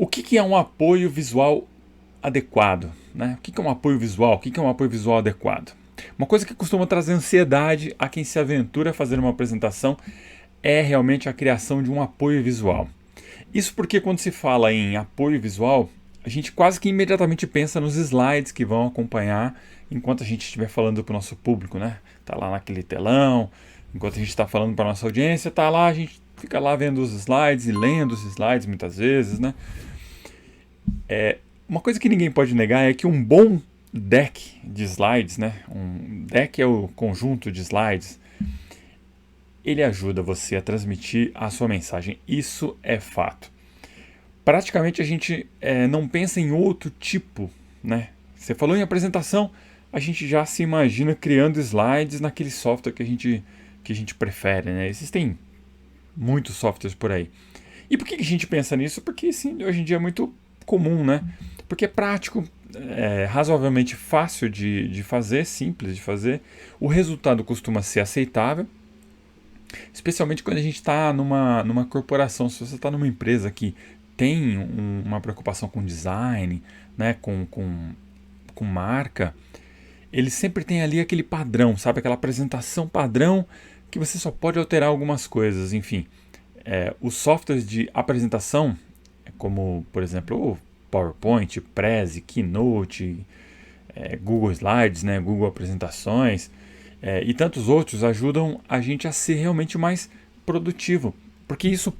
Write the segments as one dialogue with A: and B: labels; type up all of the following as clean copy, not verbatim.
A: O que é um apoio visual adequado? Né? O que é um apoio visual? O que é um apoio visual adequado? Uma coisa que costuma trazer ansiedade a quem se aventura a fazer uma apresentação é realmente a criação de um apoio visual. Isso porque quando se fala em apoio visual, a gente quase que imediatamente pensa nos slides que vão acompanhar enquanto a gente estiver falando para o nosso público, né? Tá lá naquele telão, enquanto a gente está falando para a nossa audiência, tá lá, a gente fica lá vendo os slides e lendo os slides muitas vezes, né? Uma coisa que ninguém pode negar é que um bom deck de slides, né? Um deck é o conjunto de slides, ele ajuda você a transmitir a sua mensagem. Isso é fato. Praticamente a gente não pensa em outro tipo, né? Você falou em apresentação, a gente já se imagina criando slides naquele software que a gente prefere, né? Existem muitos softwares por aí. E por que a gente pensa nisso? Porque sim, hoje em dia é muito comum, né? Porque é prático, é razoavelmente fácil de fazer, simples de fazer. O resultado costuma ser aceitável, especialmente quando a gente está numa corporação. Se você está numa empresa que tem uma preocupação com design, né, com marca, ele sempre tem ali aquele padrão, sabe? Aquela apresentação padrão que você só pode alterar algumas coisas, enfim. Os softwares de apresentação, como por exemplo o PowerPoint, Prezi, Keynote, Google Slides, né, Google Apresentações e tantos outros, ajudam a gente a ser realmente mais produtivo. Porque isso,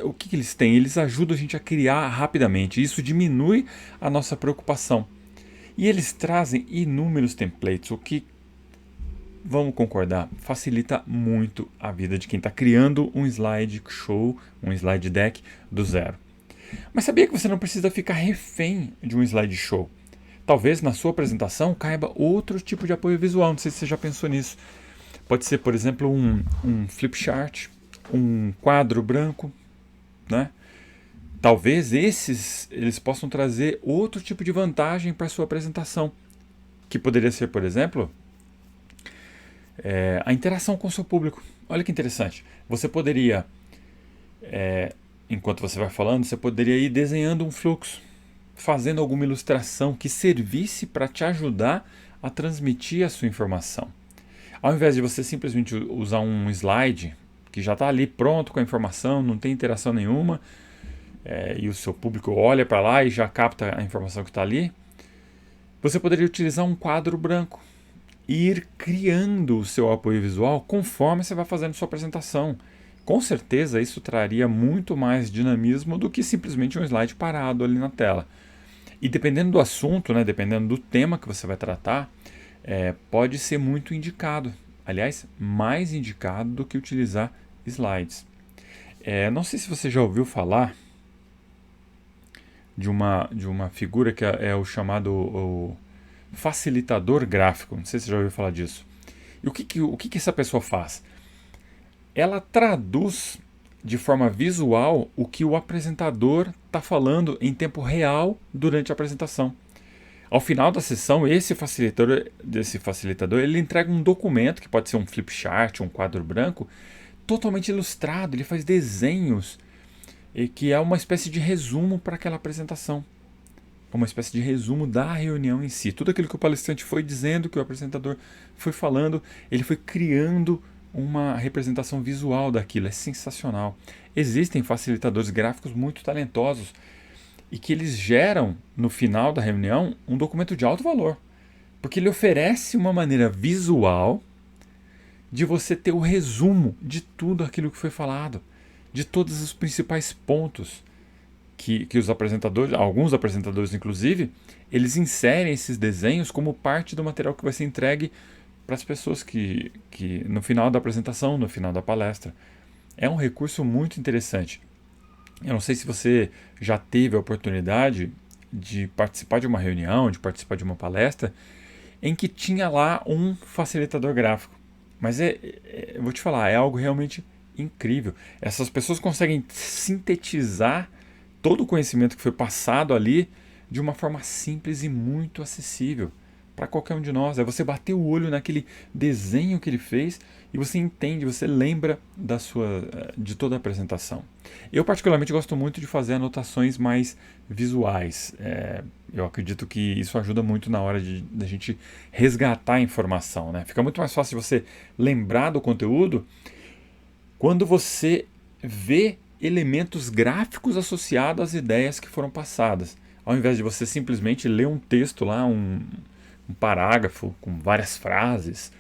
A: o que eles têm? Eles ajudam a gente a criar rapidamente. Isso diminui a nossa preocupação. E eles trazem inúmeros templates, o que, vamos concordar, facilita muito a vida de quem está criando um slide show, um slide deck do zero. Mas sabia que você não precisa ficar refém de um slide show? Talvez na sua apresentação caiba outro tipo de apoio visual, não sei se você já pensou nisso. Pode ser, por exemplo, um flip chart, um quadro branco, né? Talvez eles possam trazer outro tipo de vantagem para a sua apresentação, que poderia ser, por exemplo, a interação com o seu público. Olha que interessante. Você poderia, enquanto você vai falando, você poderia ir desenhando um fluxo, fazendo alguma ilustração que servisse para te ajudar a transmitir a sua informação. Ao invés de você simplesmente usar um slide que já está ali pronto com a informação, não tem interação nenhuma, e o seu público olha para lá e já capta a informação que está ali, você poderia utilizar um quadro branco e ir criando o seu apoio visual conforme você vai fazendo sua apresentação. Com certeza isso traria muito mais dinamismo do que simplesmente um slide parado ali na tela. E dependendo do assunto, né, dependendo do tema que você vai tratar, pode ser muito indicado. Aliás, mais indicado do que utilizar slides. Não sei se você já ouviu falar de uma figura que é o chamado o facilitador gráfico. Não sei se você já ouviu falar disso. E o que essa pessoa faz? Ela traduz de forma visual o que o apresentador está falando em tempo real durante a apresentação. Ao final da sessão, esse facilitador ele entrega um documento, que pode ser um flip chart, um quadro branco, totalmente ilustrado. Ele faz desenhos, e que é uma espécie de resumo para aquela apresentação. Uma espécie de resumo da reunião em si. Tudo aquilo que o palestrante foi dizendo, que o apresentador foi falando, ele foi criando uma representação visual daquilo. É sensacional. Existem facilitadores gráficos muito talentosos e que eles geram, no final da reunião, um documento de alto valor. Porque ele oferece uma maneira visual de você ter o resumo de tudo aquilo que foi falado, de todos os principais pontos que os apresentadores, alguns apresentadores inclusive, eles inserem esses desenhos como parte do material que vai ser entregue para as pessoas que no final da apresentação, no final da palestra. É um recurso muito interessante. Eu não sei se você já teve a oportunidade de participar de uma reunião, de participar de uma palestra, em que tinha lá um facilitador gráfico. Mas eu vou te falar, é algo realmente incrível. Essas pessoas conseguem sintetizar todo o conhecimento que foi passado ali de uma forma simples e muito acessível. para qualquer um de nós. É você bater o olho naquele desenho que ele fez e você entende, você lembra de toda a apresentação. Eu particularmente gosto muito de fazer anotações mais visuais. Eu acredito que isso ajuda muito na hora da gente resgatar a informação, né? Fica muito mais fácil você lembrar do conteúdo quando você vê elementos gráficos associados às ideias que foram passadas. Ao invés de você simplesmente ler um texto lá, um parágrafo com várias frases,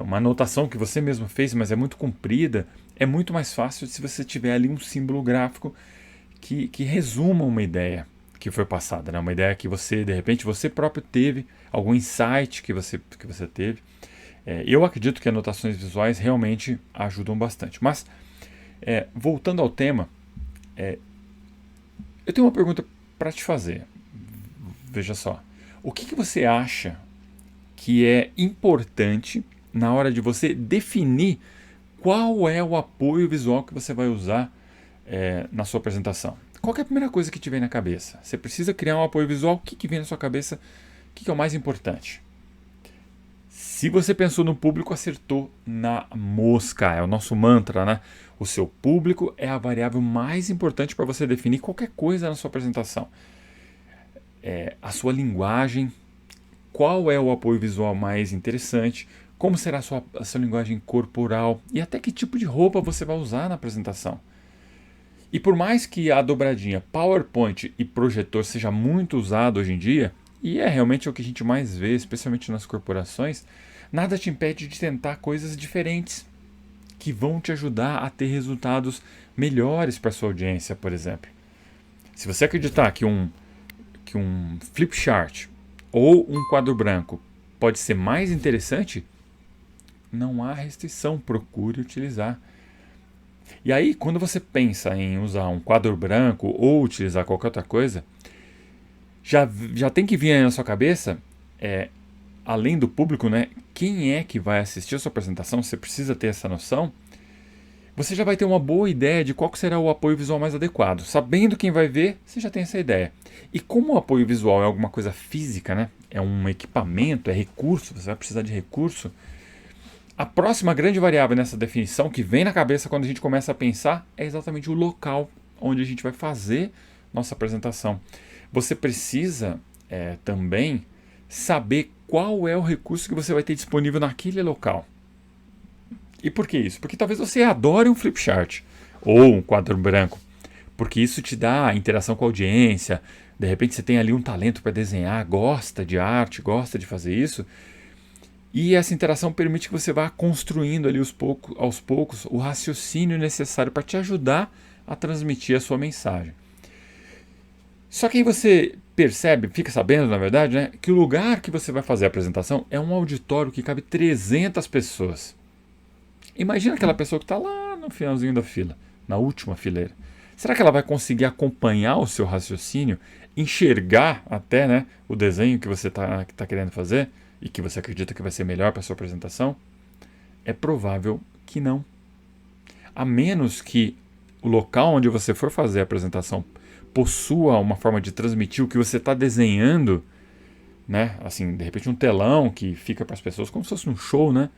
A: uma anotação que você mesmo fez, mas é muito comprida, é muito mais fácil se você tiver ali um símbolo gráfico que resuma uma ideia que foi passada, né? Uma ideia que você, de repente, você próprio teve, algum insight que você teve. Eu acredito que anotações visuais realmente ajudam bastante. Mas, voltando ao tema, eu tenho uma pergunta para te fazer. Veja só. O que você acha que é importante na hora de você definir qual é o apoio visual que você vai usar na sua apresentação? Qual é a primeira coisa que te vem na cabeça? Você precisa criar um apoio visual, o que vem na sua cabeça? O que é o mais importante? Se você pensou no público, acertou na mosca. É o nosso mantra, né? O seu público é a variável mais importante para você definir qualquer coisa na sua apresentação. A sua linguagem, qual é o apoio visual mais interessante, como será a sua linguagem corporal e até que tipo de roupa você vai usar na apresentação. E por mais que a dobradinha PowerPoint e projetor seja muito usado hoje em dia, e é realmente o que a gente mais vê, especialmente nas corporações, nada te impede de tentar coisas diferentes que vão te ajudar a ter resultados melhores para sua audiência, por exemplo. Se você acreditar que um flip chart ou um quadro branco pode ser mais interessante, não há restrição, procure utilizar. E aí, quando você pensa em usar um quadro branco ou utilizar qualquer outra coisa, já tem que vir aí na sua cabeça, além do público, né, quem é que vai assistir a sua apresentação, você precisa ter essa noção. Você já vai ter uma boa ideia de qual será o apoio visual mais adequado. Sabendo quem vai ver, você já tem essa ideia. E como o apoio visual é alguma coisa física, né, é um equipamento, é recurso, você vai precisar de recurso, a próxima grande variável nessa definição que vem na cabeça quando a gente começa a pensar é exatamente o local onde a gente vai fazer nossa apresentação. Você precisa também saber qual é o recurso que você vai ter disponível naquele local. E por que isso? Porque talvez você adore um flip chart ou um quadro branco, porque isso te dá interação com a audiência, de repente você tem ali um talento para desenhar, gosta de arte, gosta de fazer isso, e essa interação permite que você vá construindo ali aos poucos o raciocínio necessário para te ajudar a transmitir a sua mensagem. Só que aí você percebe, fica sabendo, na verdade, né, que o lugar que você vai fazer a apresentação é um auditório que cabe 300 pessoas. Imagina aquela pessoa que está lá no finalzinho da fila, na última fileira. Será que ela vai conseguir acompanhar o seu raciocínio, enxergar até, né, o desenho que você tá querendo fazer e que você acredita que vai ser melhor para a sua apresentação? É provável que não. A menos que o local onde você for fazer a apresentação possua uma forma de transmitir o que você está desenhando, né? Assim, de repente um telão que fica para as pessoas como se fosse um show, né?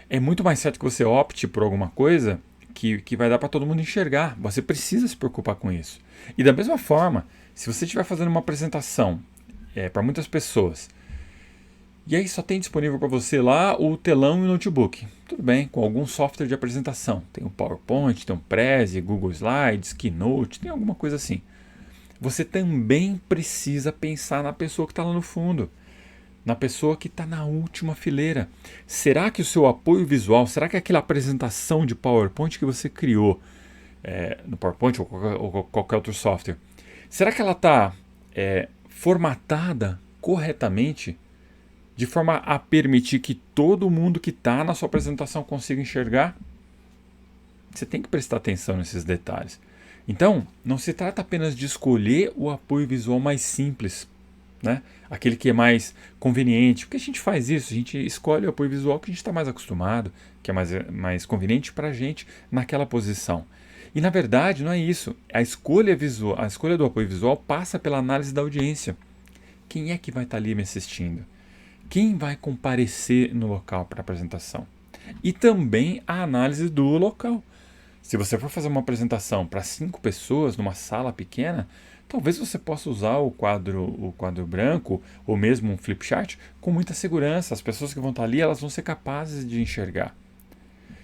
A: É muito mais certo que você opte por alguma coisa que vai dar para todo mundo enxergar. Você precisa se preocupar com isso. E da mesma forma, se você estiver fazendo uma apresentação para muitas pessoas, e aí só tem disponível para você lá o telão e o notebook. Tudo bem, com algum software de apresentação. Tem o PowerPoint, tem o Prezi, Google Slides, Keynote, tem alguma coisa assim. Você também precisa pensar na pessoa que está lá no fundo. Na pessoa que está na última fileira. Será que o seu apoio visual, será que aquela apresentação de PowerPoint que você criou no PowerPoint ou qualquer outro software, será que ela está formatada corretamente de forma a permitir que todo mundo que está na sua apresentação consiga enxergar? Você tem que prestar atenção nesses detalhes. Então, não se trata apenas de escolher o apoio visual mais simples, né? Aquele que é mais conveniente. Porque a gente faz isso, a gente escolhe o apoio visual que a gente está mais acostumado, que é mais conveniente para a gente naquela posição. E na verdade não é isso. A escolha do apoio visual passa pela análise da audiência. Quem é que vai estar ali me assistindo? Quem vai comparecer no local para a apresentação? E também a análise do local. Se você for fazer uma apresentação para 5 pessoas numa sala pequena, talvez você possa usar o quadro branco ou mesmo um flip chart com muita segurança. As pessoas que vão estar ali, elas vão ser capazes de enxergar.